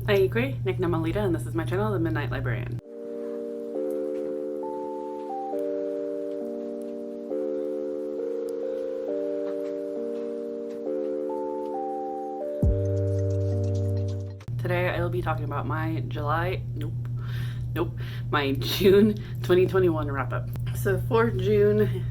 Aikwe, Nick Namalita, and this is my channel, The Midnight Librarian. Today I will be talking about my my June 2021 wrap-up. So for June,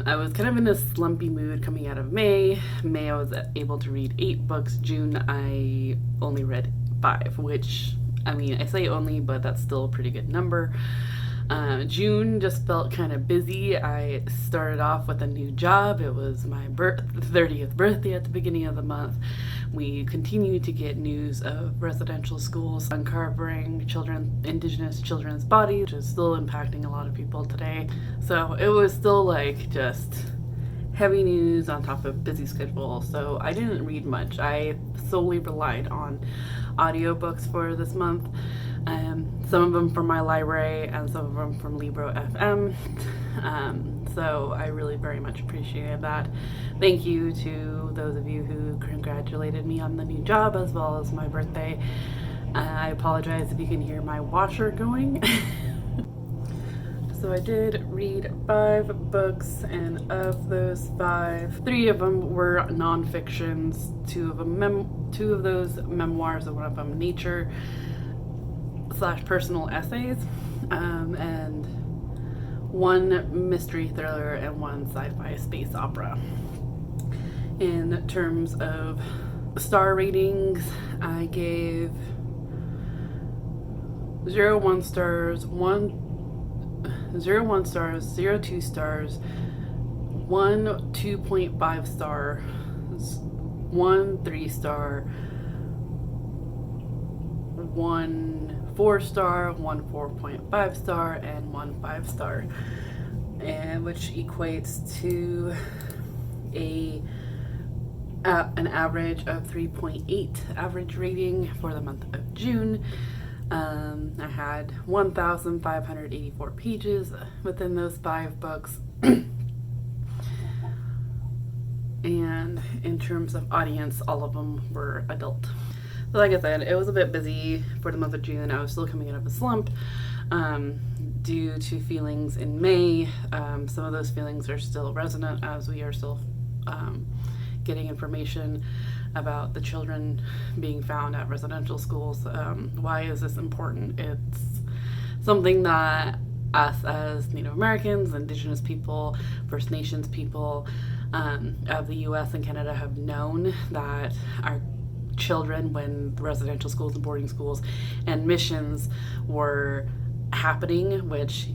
I was kind of in a slumpy mood coming out of May. May I was able to read 8 books. June I only read 5, which, I mean, I say only, but that's still a pretty good number. June just felt kind of busy. I started off with a new job. It was my 30th birthday at the beginning of the month. We continue to get news of residential schools uncovering indigenous children's bodies, which is still impacting a lot of people today. So it was still like just heavy news on top of busy schedule. So I didn't read much. I solely relied on audiobooks for this month. Some of them from my library and some of them from Libro FM. So I really very much appreciated that. Thank you to those of you who congratulated me on the new job as well as my birthday. I apologize if you can hear my washer going. So I did read 5 books, and of those 5, 3 of them were non-fictions, 2 of those memoirs, and 1 of them nature/personal essays, and 1 mystery thriller and 1 sci-fi space opera. In terms of star ratings, I gave 0 1 stars, 0 1 stars, 0 2 stars, 1 2.5 star, 1 3 star, 1 4 star, 1 4.5 star, and 1 5 star, and which equates to an average of 3.8 average rating for the month of June. I had 1,584 pages within those 5 books. And in terms of audience, all of them were adult. So like I said, it was a bit busy for the month of June. I was still coming out of a slump due to feelings in May. Some of those feelings are still resonant as we are still getting information about the children being found at residential schools. Why is this important? It's something that us as Native Americans, Indigenous people, First Nations people of the US and Canada have known that our children, when residential schools and boarding schools and missions were happening, which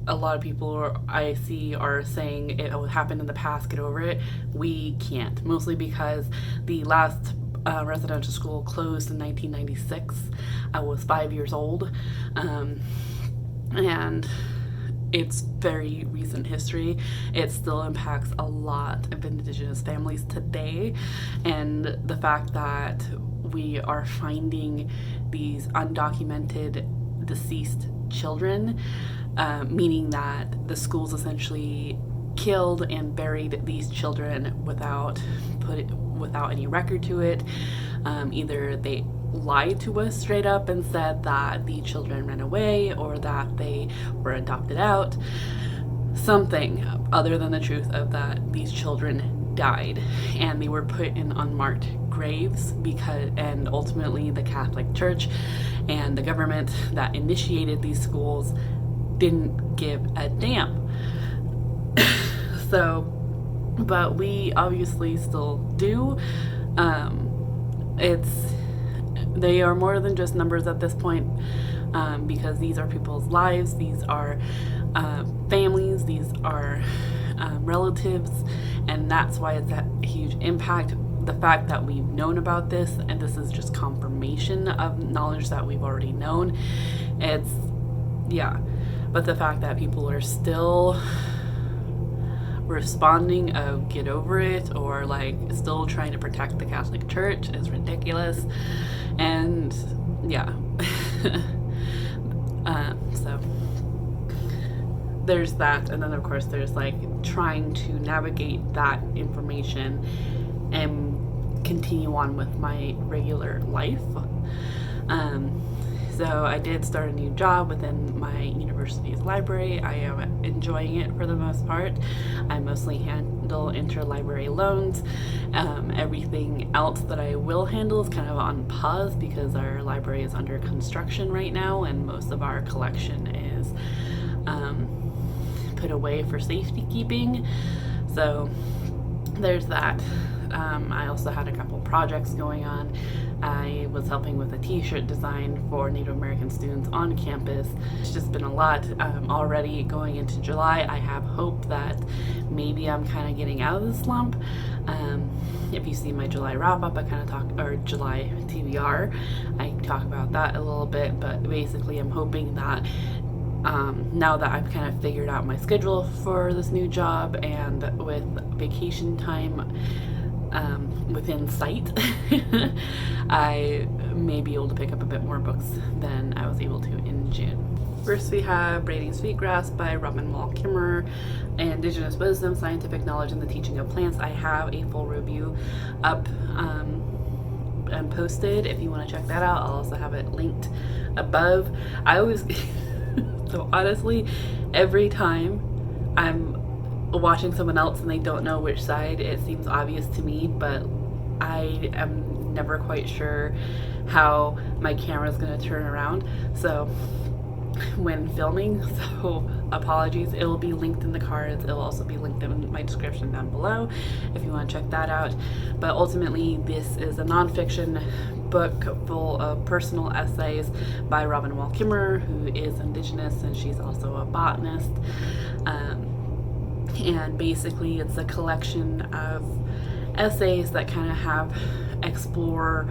a lot of people I see are saying it happened in the past, get over it. We can't, mostly because the last residential school closed in 1996. I was 5 years old, and it's very recent history. It still impacts a lot of Indigenous families today, and the fact that we are finding these undocumented deceased children, meaning that the schools essentially killed and buried these children without any record to it. Either they lied to us straight up and said that the children ran away or that they were adopted out. Something other than the truth of that these children died and they were put in unmarked graves and ultimately the Catholic Church and the government that initiated these schools didn't give a damn. So, but we obviously still do. They are more than just numbers at this point, because these are people's lives, these are families, these are relatives, and that's why it's a huge impact. The fact that we've known about this, and this is just confirmation of knowledge that we've already known, but the fact that people are still responding of get over it or like still trying to protect the Catholic Church is ridiculous. And so there's that, and then of course there's like trying to navigate that information and continue on with my regular life. So I did start a new job within my university's library. I am enjoying it for the most part. I mostly handle interlibrary loans. Everything else that I will handle is kind of on pause because our library is under construction right now, and most of our collection is put away for safety keeping. So there's that. I also had a couple projects going on. I was helping with a t-shirt design for Native American students on campus. It's just been a lot. Already going into July, I have hope that maybe I'm kind of getting out of the slump. If you see my July wrap-up, I kind of talk, or July TBR, I talk about that a little bit, but basically I'm hoping that now that I've kind of figured out my schedule for this new job, and with vacation time within sight, I may be able to pick up a bit more books than I was able to in June. First we have Braiding Sweetgrass by Robin Wall Kimmerer, Indigenous Wisdom, Scientific Knowledge, and the Teaching of Plants. I have a full review up and posted if you want to check that out. I'll also have it linked above. I always so honestly, every time I'm watching someone else and they don't know which side, it seems obvious to me, but I am never quite sure how my camera is going to turn around so when filming, so apologies. It will be linked in the cards. It will also be linked in my description down below if you want to check that out. But ultimately, this is a nonfiction book full of personal essays by Robin Wall Kimmerer, who is Indigenous, and she's also a botanist. And basically it's a collection of essays that kind of explore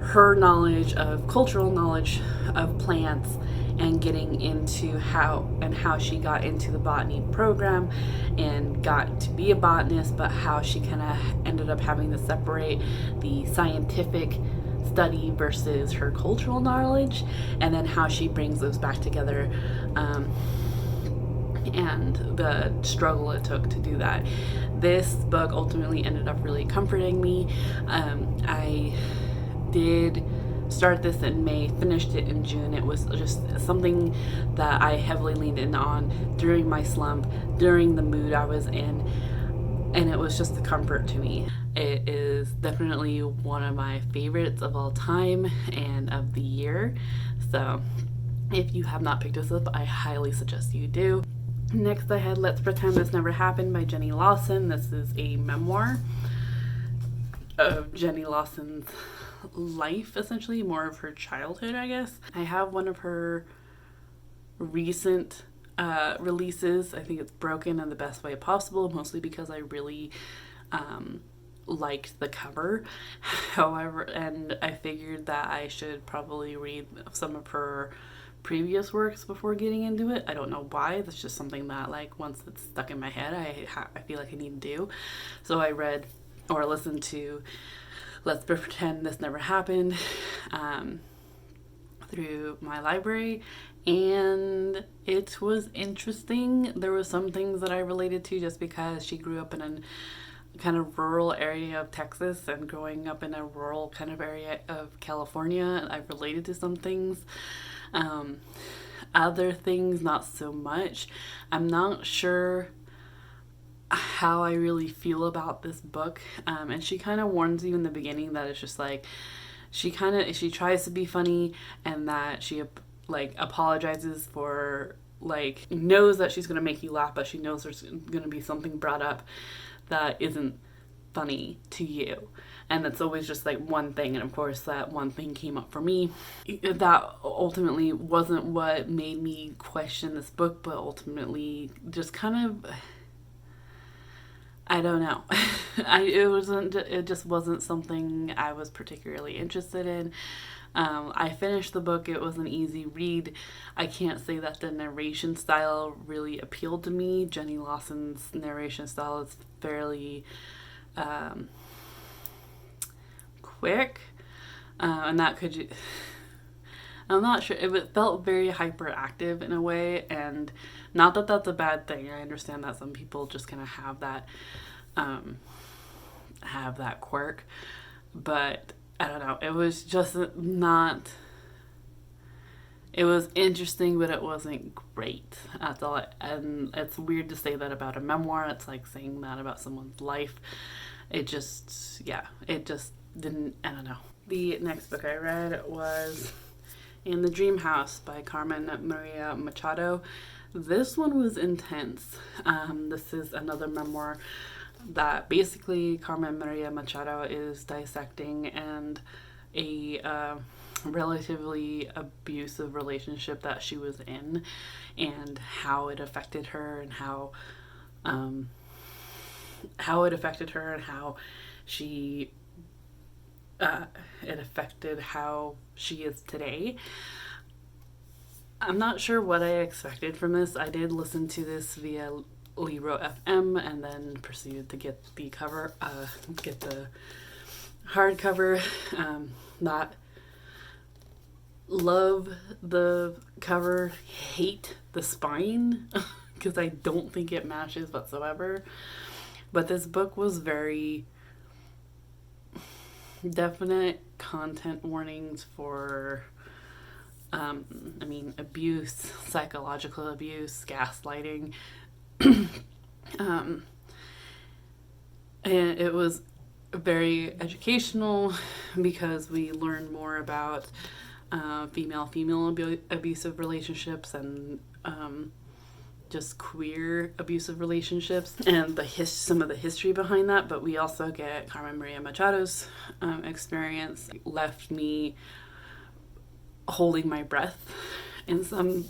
her knowledge of cultural knowledge of plants, and getting into how she got into the botany program and got to be a botanist, but how she kind of ended up having to separate the scientific study versus her cultural knowledge, and then how she brings those back together, and the struggle it took to do that. This book ultimately ended up really comforting me. I did start this in May, finished it in June. It was just something that I heavily leaned in on during my slump, during the mood I was in, and it was just a comfort to me. It is definitely one of my favorites of all time and of the year. So if you have not picked this up, I highly suggest you do. Next I had Let's Pretend This Never Happened by Jenny Lawson. This is a memoir of Jenny Lawson's life, essentially, more of her childhood, I guess. I have one of her recent releases. I think it's Broken in the Best Way Possible, mostly because I really liked the cover. However, and I figured that I should probably read some of her previous works before getting into it. I don't know why. That's just something that, like, once it's stuck in my head, I feel like I need to do. So I read or listened to Let's Pretend This Never Happened through my library, and it was interesting. There were some things that I related to just because she grew up in a kind of rural area of Texas, and growing up in a rural kind of area of California, I related to some things. Other things, not so much. I'm not sure how I really feel about this book. And she kind of warns you in the beginning that it's just like, she tries to be funny, and that she like apologizes for, like, knows that she's going to make you laugh, but she knows there's going to be something brought up that isn't funny to you. And it's always just like one thing, and of course that one thing came up for me. That ultimately wasn't what made me question this book, but ultimately just kind of, I don't know. It just wasn't something I was particularly interested in. I finished the book. It was an easy read. I can't say that the narration style really appealed to me. Jenny Lawson's narration style is fairly quick, and that could, I'm not sure, it felt very hyperactive in a way, and not that that's a bad thing. I understand that some people just kind of have that quirk, but I don't know. It was just not. It was interesting, but it wasn't great. That's all. And it's weird to say that about a memoir. It's like saying that about someone's life. It just, yeah, it just didn't. I don't know. The next book I read was In the Dream House by Carmen Maria Machado. This one was intense. This is another memoir that basically Carmen Maria Machado is dissecting and a relatively abusive relationship that she was in and how it affected her and how it affected her and how she it affected how she is today. I'm not sure what I expected from this. I did listen to this via Libro FM and then proceeded to get the cover, get the hardcover. Not love the cover, hate the spine because I don't think it matches whatsoever. But this book was very definite content warnings for abuse, psychological abuse, gaslighting. And it was very educational because we learned more about female abusive relationships and just queer abusive relationships and some of the history behind that. But we also get Carmen Maria Machado's experience. Left me holding my breath in some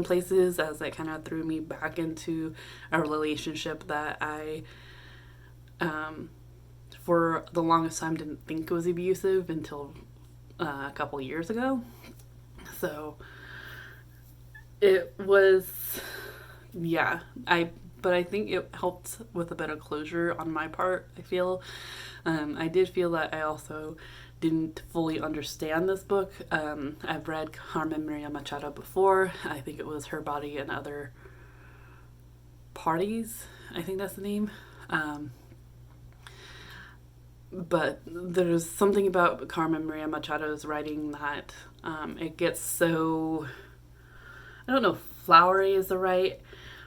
places, as it kind of threw me back into a relationship that I for the longest time didn't think was abusive until a couple years ago. So it was, yeah, but I think it helped with a bit of closure on my part, I feel. I did feel that I also didn't fully understand this book. I've read Carmen Maria Machado before. I think it was Her Body and Other Parties. I think that's the name. But there's something about Carmen Maria Machado's writing that it gets so, I don't know if flowery is the right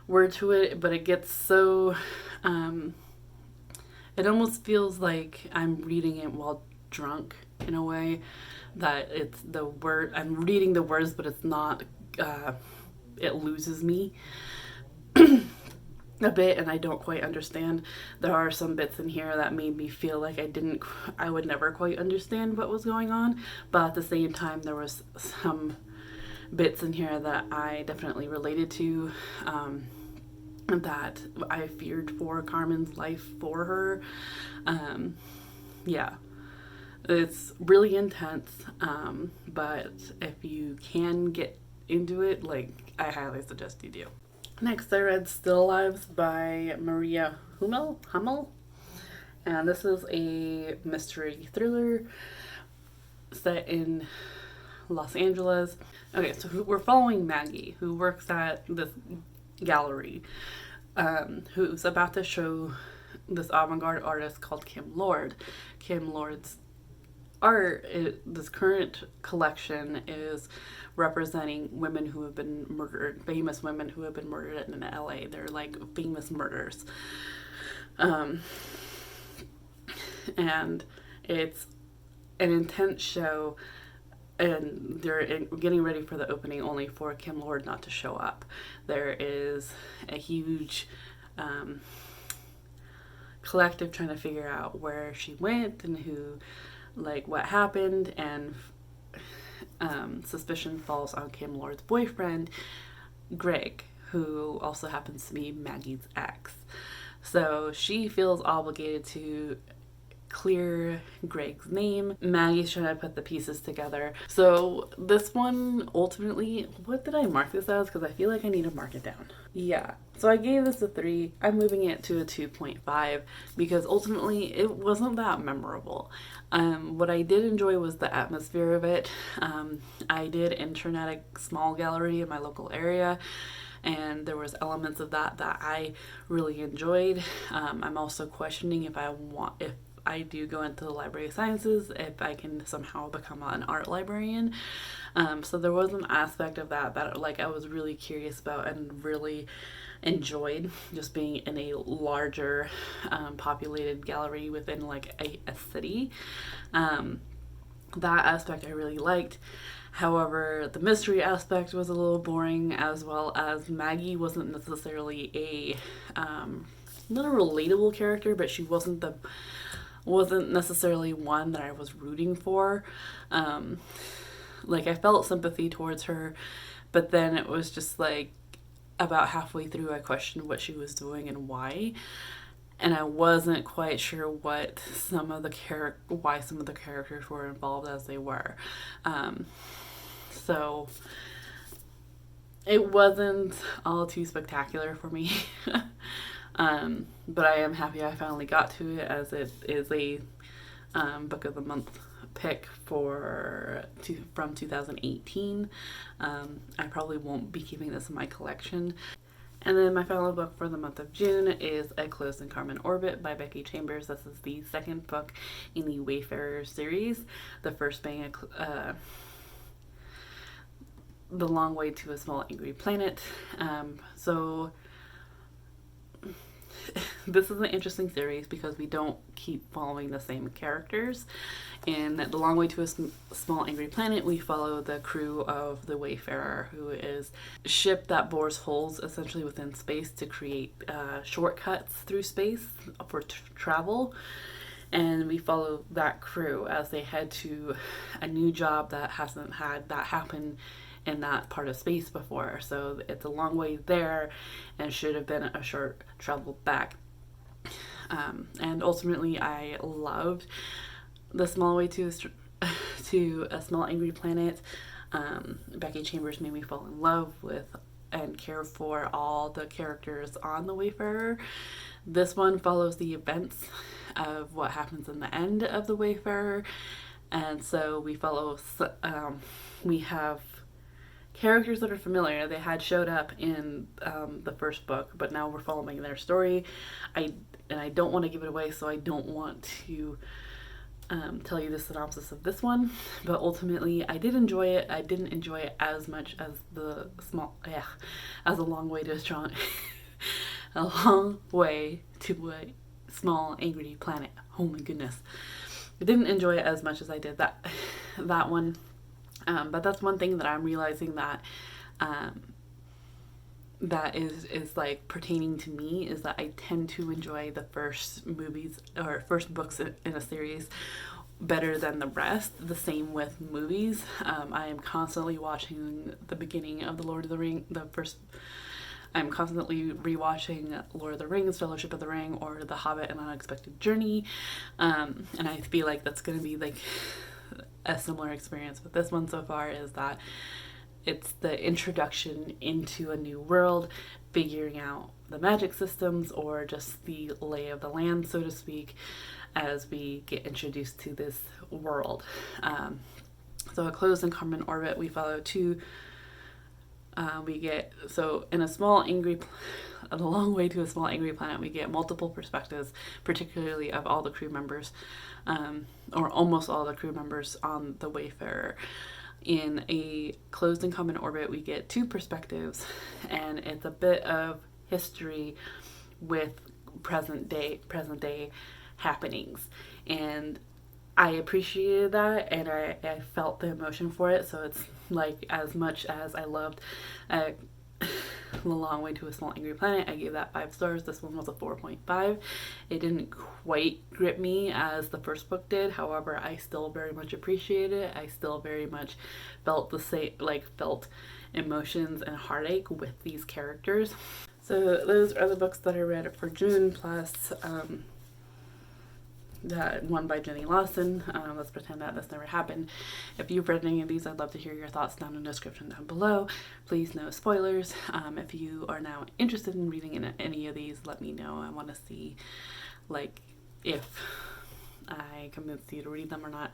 word to it, but it gets so, it almost feels like I'm reading it while drunk in a way, that it's the word, I'm reading the words, but it's not, it loses me a bit and I don't quite understand. There are some bits in here that made me feel like I would never quite understand what was going on, but at the same time there was some bits in here that I definitely related to, that I feared for Carmen's life for her. Yeah, it's really intense, but if you can get into it, like, I highly suggest you do. Next, I read Still Lives by Maria Hummel, and this is a mystery thriller set in Los Angeles. Okay, so we're following Maggie, who works at this gallery, who's about to show this avant-garde artist called Kim Lord. Kim Lord's art, this current collection is representing women who have been murdered, famous women who have been murdered in LA. They're like famous murders. And it's an intense show, and they're getting ready for the opening only for Kim Lord not to show up. There is a huge collective trying to figure out where she went and who, like, what happened, and suspicion falls on Kim Lord's boyfriend, Greg, who also happens to be Maggie's ex. So she feels obligated to clear Greg's name. Maggie's trying to put the pieces together. So this one, ultimately, what did I mark this as? Because I feel like I need to mark it down. Yeah, so I gave this a 3. I'm moving it to a 2.5 because ultimately it wasn't that memorable. What I did enjoy was the atmosphere of it. I did intern at a small gallery in my local area, and there was elements of that I really enjoyed. I'm also questioning if I do go into the library of sciences, if I can somehow become an art librarian. So there was an aspect of that like I was really curious about and really enjoyed, just being in a larger populated gallery within like a city. That aspect I really liked. However, the mystery aspect was a little boring, as well as Maggie wasn't necessarily not a relatable character, but she wasn't necessarily one that I was rooting for. Like, I felt sympathy towards her, but then it was just like about halfway through I questioned what she was doing and why. And I wasn't quite sure what why some of the characters were involved as they were. So it wasn't all too spectacular for me. But I am happy I finally got to it, as it is a book of the month pick from 2018. I probably won't be keeping this in my collection. And then my final book for the month of June is A Closed and Carmen Orbit by Becky Chambers. This is the second book in the Wayfarer series, the first being The Long Way to a Small Angry Planet. So this is an interesting series because we don't keep following the same characters. In The Long Way to a Small Angry Planet, we follow the crew of the Wayfarer, who is a ship that bores holes essentially within space to create shortcuts through space for travel. And we follow that crew as they head to a new job that hasn't had that happen in that part of space before. So it's a long way there and should have been a short travel back. And ultimately, I loved The Small Way to a Small Angry Planet. Becky Chambers made me fall in love with and care for all the characters on the Wayfarer. This one follows the events of what happens in the end of the Wayfarer, and so we have characters that are familiar. They had showed up in the first book, but now we're following their story. I don't want to give it away, so I don't want to tell you the synopsis of this one, but ultimately I did enjoy it. I didn't enjoy it as much as A Long Way to a Long Way to a Small Angry Planet. Oh my goodness. I didn't enjoy it as much as I did that one. But that's one thing that I'm realizing that that is like pertaining to me, is that I tend to enjoy the first movies or first books in a series better than the rest. The same with movies. I am constantly watching the beginning of the Lord of the Ring, I'm constantly rewatching Lord of the Rings, Fellowship of the Ring, or The Hobbit: An Unexpected Journey. And I feel like that's going to be like a similar experience with this one so far, is that it's the introduction into a new world, figuring out the magic systems or just the lay of the land, so to speak, as we get introduced to this world. So A Closed and Carmen Orbit, we follow two. In A Long Way to a Small Angry Planet, we get multiple perspectives, particularly of all the crew members, or almost all the crew members on the Wayfarer. In A Closed and Common Orbit, we get two perspectives, and it's a bit of history with present day happenings. And I appreciated that, and I felt the emotion for it. So it's like, as much as I loved The Long Way to a Small Angry Planet, I gave that 5 stars. This one was a 4.5. It didn't quite grip me as the first book did. However, I still very much appreciated it. I still very much felt felt emotions and heartache with these characters. So those are the books that I read for June, plus that one by Jenny Lawson. Let's pretend that this never happened. If you've read any of these, I'd love to hear your thoughts down in the description down below. Please, no spoilers. If you are now interested in reading any of these, let me know. I want to see if I convinced you to read them or not.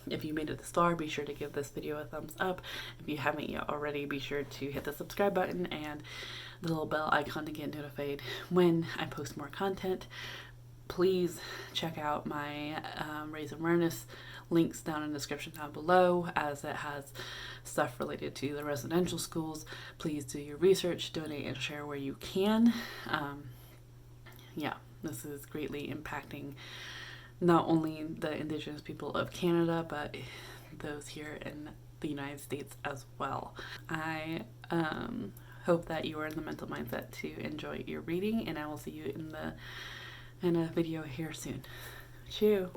If you made it this far, be sure to give this video a thumbs up. If you haven't yet already, be sure to hit the subscribe button and the little bell icon to get notified when I post more content. please check out my Raise Awareness links down in the description down below, as it has stuff related to the residential schools. Please do your research, donate, and share where you can. Yeah, this is greatly impacting not only the Indigenous people of Canada, but those here in the United States as well. I hope that you are in the mental mindset to enjoy your reading, and I will see you in a video here soon. Chew.